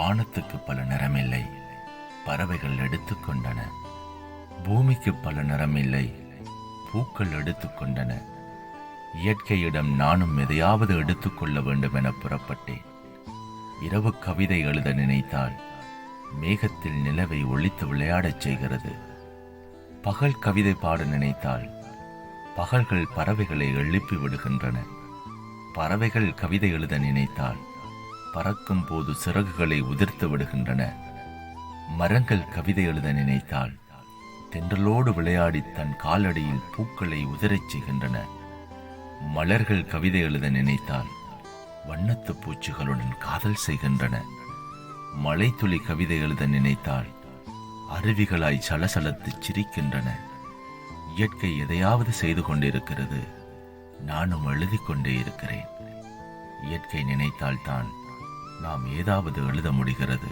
வானத்துக்கு பல நிறமில்லை, பறவைகள் எடுத்துக்கொண்டன. பூமிக்கு பல நிறமில்லை, பூக்கள் எடுத்துக்கொண்டன. இயற்கையிடம் நானும் எதையாவது எடுத்துக்கொள்ள வேண்டும் என புறப்பட்டேன். இரவு கவிதை எழுத நினைத்தால் மேகத்தில் நிலவை ஒளித்து விளையாடச் செய்கிறது. பகல் கவிதை பாட நினைத்தால் பகல்கள் பறவைகளை எழுப்பி விடுகின்றன. பறவைகள் கவிதை எழுத நினைத்தால் பறக்கும் போது சிறகுகளை உதிர்த்து விடுகின்றன. மரங்கள் கவிதை எழுத நினைத்தால் தென்றலோடு விளையாடி தன் காலடியில் பூக்களை உதிரச் செய்கின்றன. மலர்கள் கவிதை எழுத நினைத்தால் வண்ணத்து பூச்சிகளுடன் காதல் செய்கின்றன. மழைத்துளி கவிதை எழுத நினைத்தால் அருவிகளாய் சலசலத்து சிரிக்கின்றன. இயற்கை எதையாவது செய்து கொண்டிருக்கிறது, நானும் எழுதி கொண்டே இருக்கிறேன். இயற்கை நினைத்தால்தான் நாம் ஏதாவது எழுத முடிகிறது.